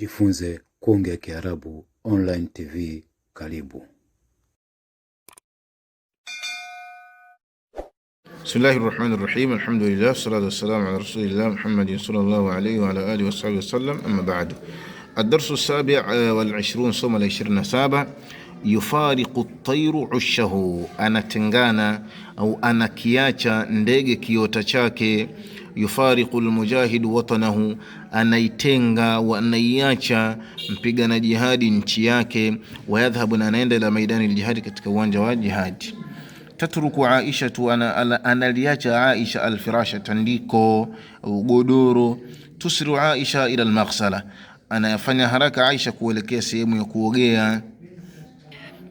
Jifunze kuongea Kiarabu online TV. Karibu. Bismillahirrahmanirrahim. Alhamdulillah, salatu wassalamu ala rasulillah Muhammadin sallallahu alayhi wa ala alihi wa sahbihi wasallam. Amma ba'd. الدرس السابع والعشرون صوم العشرين سابع. يفارق الطير عشه, anatengana au anakiacha ndege kiota chake. Yufariqu almujahidu watanahu, anaitenga wa anaiacha mpigana jihadi nchi yake. Wayadhhabu, na anaenda ila maidani aljihadi, katika uwanja wa jihadi. Tatruku Aisha tu, analiacha Aisha alfirasha, tandiko au godoro. Tusiru Aisha ila almaghsala, anafanya haraka Aisha kuelekea sehemu ya kuogea.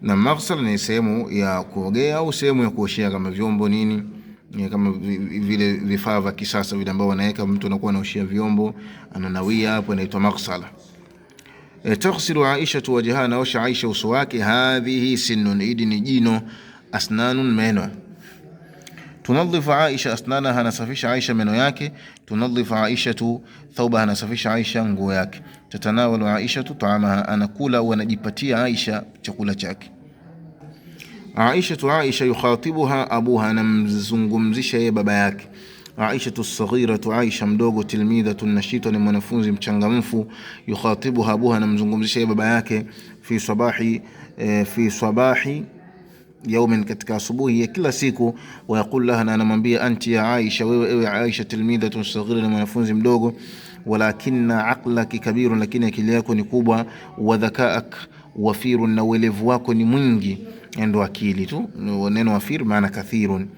Na maghsala ni sehemu ya kuogea au sehemu ya kuoshea kama vyombo nini, kama vile vifaa vya kisasa vile ambao wanaweka mtu anakuwa anaoshia vyombo, ananawia hapo, inaitwa maghsala. Taghsilu Aisha wajhaha, naosha Aisha uso wake. Hadhihi sinnun, idi ni jino. Asnanun, meno. Tunadhifu Aisha asnanaha, nasafisha Aisha meno yake. Tunadhifu Aisha thawbaha, nasafisha Aisha nguo yake. Tatanawalu Aisha taamaha, anakula au anajipatia Aisha chakula chake. Aisha yukhatibuha abuha, anamzungumzisha yeye baba yake. Aisha as-saghiratu, Aisha mdogo. Tilmidhatu nashita, ni mwanafunzi mchangamfu. Yukhatibuha abuha, anamzungumzisha yeye baba yake. Fi sabahi yaumin, katika asubuhi ya kila siku. Wayaqul laha, na anamwambia anti ya Aisha, wewe ewe Aisha. Tilmidhatu saghira, ni mwanafunzi mdogo. Walakinna aqlaki kabirun, lakini akili yako ni kubwa. Wa dhakaak wafirun, na uelevu wako ni mwingi. Ndo akili tu, neno wafir maana kathirun.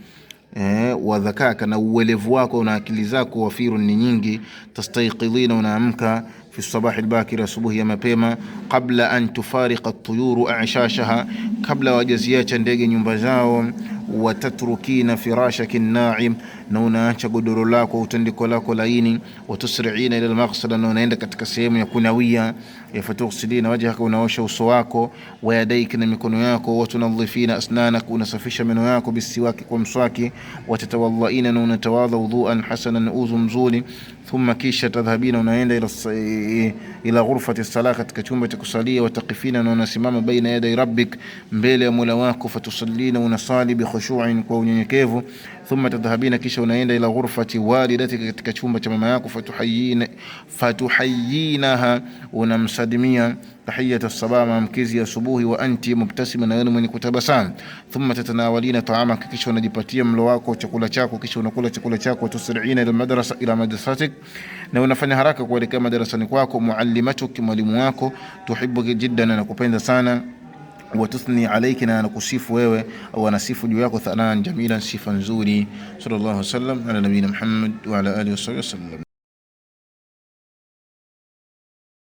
Wa dhakaaka, na uelevu wako na akili zako. Wafirun, ni nyingi. Tastayqidhina, unaamka. Fi sabahi albakir, asubuhi ya mapema. Qabla an tufariqa at-tuyuru a'shashaha, kabla wajaziacha ndege nyumba zao. Watatrukina firashaki an-na'im, na unaacha godoro lako, utandiko lako laini. Watusri'ina ila al-maghsala, na unaenda katika sehemu ya kunawia. Fatughsilina wajhaka, unaosha uso wako. Wayadaika, na mikono yako. Watunadhifina asnanak, unasafisha meno yako. Bisiwaki, kwa mswaki. Watatawadhaina, na unatawadha wudhuan hasanan, udhu mzuri. Thumma, kisha tadhhabina, unaenda ila ghurfati salah, katika chumba cha kusalia. Wataqifina, na unasimama baina yaday rabbik, mbele ya Mola wako. Fatusallina, unasali bi khushu'in, kwa unyenyekevu. Thumma tadhhabina, kisha unaenda ila ghurfati walidatika, katika chumba cha mama yako. Fatuhayyinaha, unamsadimia tahiyat as-sabah, maamkizi ya asubuhi. Wa anti mubtasima, na wewe mwenye kutabasamu. Thumma tatanawalina ta'amaka, kisha unajipatia mlo wako, chakula chako, kisha unakula chakula chako. Tusri'ina ila madrasatik, na unafanya haraka kuelekea madarasani kwako. Muallimatuki, mwalimu wako. Tuhibbuki jiddan, na nakupenda sana. Watuthni alayki, na nakusifu wewe au anasifu juu yako. Thanan jamilan, sifa nzuri. Sallallahu alaihi wasallam ala nabiyina Muhammad wa ala alihi wasallam.